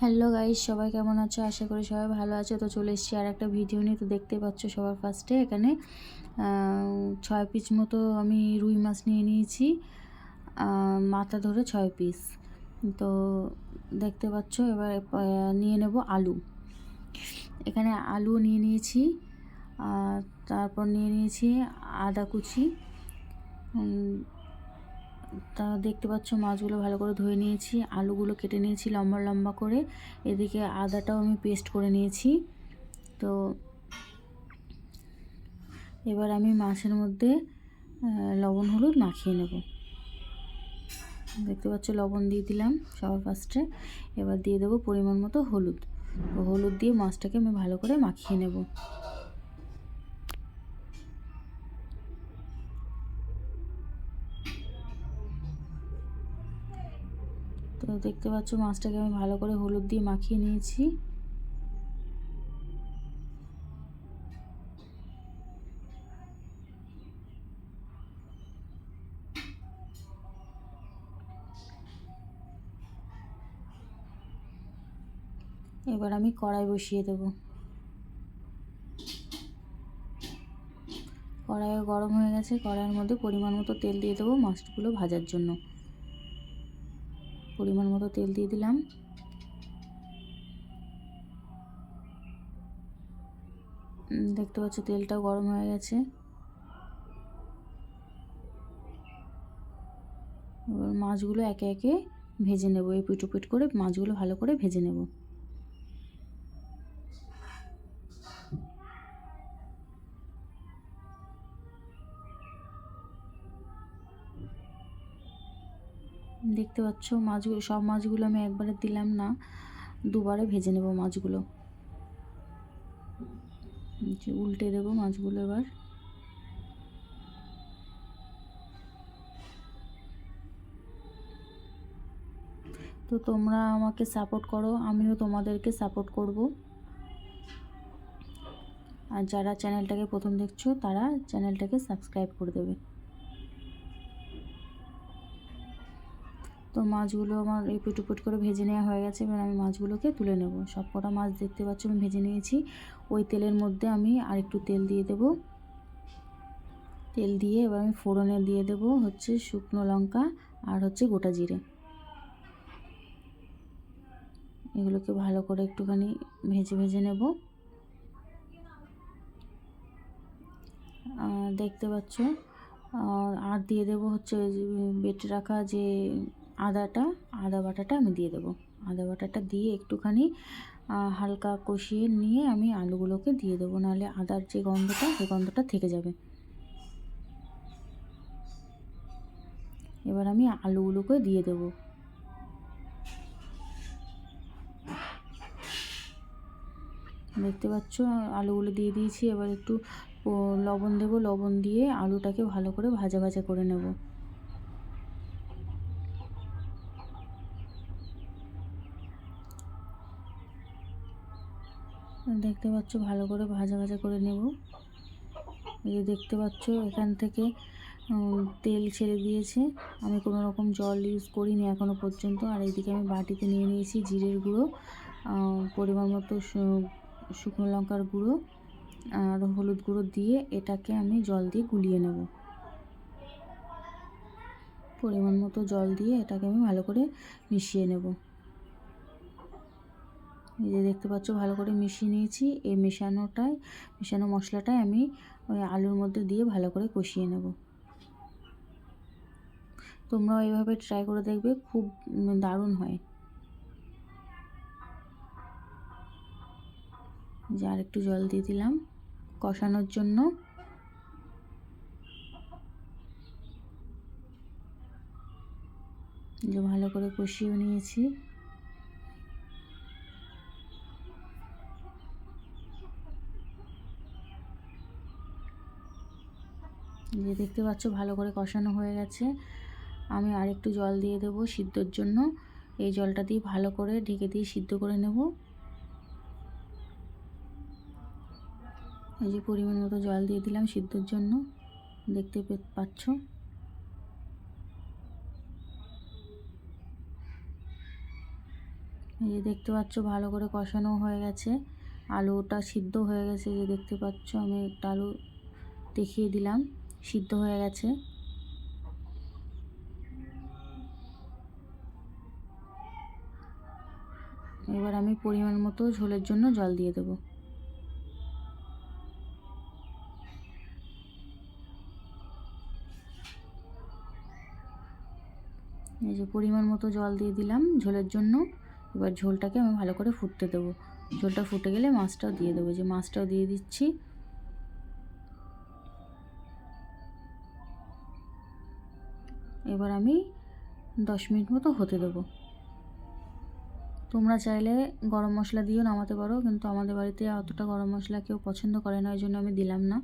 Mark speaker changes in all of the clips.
Speaker 1: Hello guys, সবাই কেমন আছো? আশা করি সবাই ভালো আছো। তো চলে এসেছি আর একটা ভিডিও নিয়ে। তো দেখতেই পাচ্ছ সবার ফার্স্টে এখানে 6 পিস মতো আমি রুই মাছ নিয়ে নিয়েছি, মাথা ধরে 6 পিস। তো দেখতে পাচ্ছ এবার নিয়ে নেব আলু। এখানে আলু নিয়ে নিয়েছি, তারপর নিয়ে নিয়েছি আদা কুচি। তা দেখতে পাচ্ছ মাছগুলো ভালো করে ধুয়ে নিয়েছি, আলুগুলো কেটে নিয়েছি লম্বা লম্বা করে। এদিকে আদাটাও আমি পেস্ট করে নিয়েছি। তো এবার আমি মাছের মধ্যে লবণ হলুদ মাখিয়ে নেব। দেখতে পাচ্ছ লবণ দিয়ে দিলাম সবার ফার্স্টে। এবার দিয়ে দেবো পরিমাণ মতো হলুদ। তো হলুদ দিয়ে মাছটাকে আমি ভালো করে মাখিয়ে নেব। তো দেখতে পাচ্ছ মাছটাকে আমি ভালো করে হলুদ দিয়ে মাখিয়ে নিয়েছি। এবার আমি কড়াই বসিয়ে দেব। কড়াইয়ে গরম হয়ে গেছে, কড়াইয়ের মধ্যে পরিমাণ মতো তেল দিয়ে দেবো মাছগুলো ভাজার জন্য। পরিমাণ মতো তেল দিয়ে দিলাম। দেখতে পাচ্ছ তেলটাও গরম হয়ে গেছে। এবার মাছগুলো একে একে ভেজে নেব, এই পিট পিট করে মাছগুলো ভালো করে ভেজে নেব। দেখতে পাচ্ছ মাছগুলো, সব মাছগুলো আমি একবারে দিলাম না, দুবারে ভেজে নেব মাছগুলো। উল্টে দেবো মাছগুলো এবার। তো তোমরা আমাকে সাপোর্ট করো, আমিও তোমাদেরকে সাপোর্ট করব। আর যারা চ্যানেলটাকে প্রথম দেখছো তারা চ্যানেলটাকে সাবস্ক্রাইব করে দেবে। তো মাছগুলো আমার এই পিটুপুট করে ভেজে নেওয়া হয়ে গেছে। এবার আমি মাছগুলোকে তুলে নেব। সব কটা মাছ দেখতে পাচ্ছ আমি ভেজে নিয়েছি। ওই তেলের মধ্যে আমি আর একটু তেল দিয়ে দেব। তেল দিয়ে এবার আমি ফোড়নে দিয়ে দেব হচ্ছে শুকনো লঙ্কা আর হচ্ছে গোটা জিরে। এগুলোকে ভালো করে একটুখানি ভেজে ভেজে নেব। দেখতে পাচ্ছ আর দিয়ে দেব হচ্ছে বেটে রাখা যে আদা বাটাটা আমি দিয়ে দেব। আদা বাটাটা দিয়ে একটুখানি হালকা কষিয়ে নিয়ে আমি আলুগুলোকে দিয়ে দেবো, নাহলে আদার যে গন্ধটা সেই গন্ধটা থেকে যাবে। এবার আমি আলুগুলোকে দিয়ে দেবো। দেখতে পাচ্ছ আলুগুলো দিয়ে দিয়েছি। এবার একটু লবণ দেব, লবণ দিয়ে আলুটাকে ভালো করে ভাজা ভাজা করে নেব। দেখতে পাচ্ছ ভালো করে ভাজা ভাজা করে নেব। এই দেখতে পাচ্ছ এখান থেকে তেল ছেড়ে দিয়েছে। আমি কোনো রকম জল ইউজ করিনি এখনও পর্যন্ত। আর এইদিকে আমি বাটিতে নিয়ে নিয়েছি জিরের গুঁড়ো, পরিমাণ মতো শুকনো লঙ্কার গুঁড়ো আর হলুদ গুঁড়ো দিয়ে এটাকে আমি জল দিয়ে গুলিয়ে নেব। পরিমাণ মতো জল দিয়ে এটাকে আমি ভালো করে মিশিয়ে নেব। এই যে দেখতে পাচ্ছ ভালো করে মিশিয়ে নিয়েছি। এই মেশানো মশলাটাই আমি ওই আলুর মধ্যে দিয়ে ভালো করে কষিয়ে নেব। তোমরাও এইভাবে ট্রাই করে দেখবে, খুব দারুণ হয়। যে আর একটু জল দিয়ে দিলাম কষানোর জন্য। যে ভালো করে কষিয়ে নিয়েছি। যে দেখতে পাচ্ছ ভালো করে কষানো হয়ে গেছে। আমি আর একটু জল দিয়ে দেবো সিদ্ধর জন্য। এই জলটা দিয়ে ভালো করে ঢেকে দিয়ে সিদ্ধ করে নেব। এই যে পরিমাণ মতো জল দিয়ে দিলাম সিদ্ধর জন্য, দেখতে পাচ্ছ। এই যে দেখতে পাচ্ছ ভালো করে কষানো হয়ে গেছে, আলুটা সিদ্ধ হয়ে গেছে। যে দেখতে পাচ্ছ আমি একটা আলু দেখিয়ে দিলাম, সিদ্ধ হয়ে গেছে। এবার আমি পরিমাণ মতো ঝোলের জন্য জল দিয়ে দেবো। এই যে পরিমাণ মতো জল দিয়ে দিলাম ঝোলের জন্য। এবার ঝোলটাকে আমি ভালো করে ফুটতে দেবো। ঝোলটা ফুটে গেলে মাছটাও দিয়ে দেবো। যে মাছটাও দিয়ে দিচ্ছি। এবার আমি 10 মিনিট মতো হতে দেবো। তোমরা চাইলে গরম মশলা দিয়েও নামাতে পারো, কিন্তু আমাদের বাড়িতে অতটা গরম মশলা কেউ পছন্দ করে না, ওই জন্য আমি দিলাম না।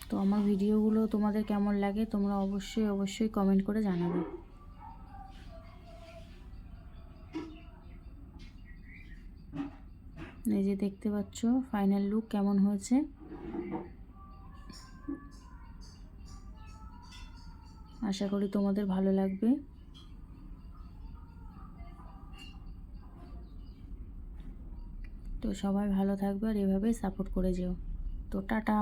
Speaker 1: তো আমার ভিডিওগুলো তোমাদের কেমন লাগে তোমরা অবশ্যই অবশ্যই কমেন্ট করে জানাবে। এই যে দেখতে পাচ্ছ ফাইনাল লুক কেমন হয়েছে। আশা করি তোমাদের ভালো লাগবে। তো সবাই ভালো থাকবে আর এভাবেই সাপোর্ট করে যেও। তো টাটা।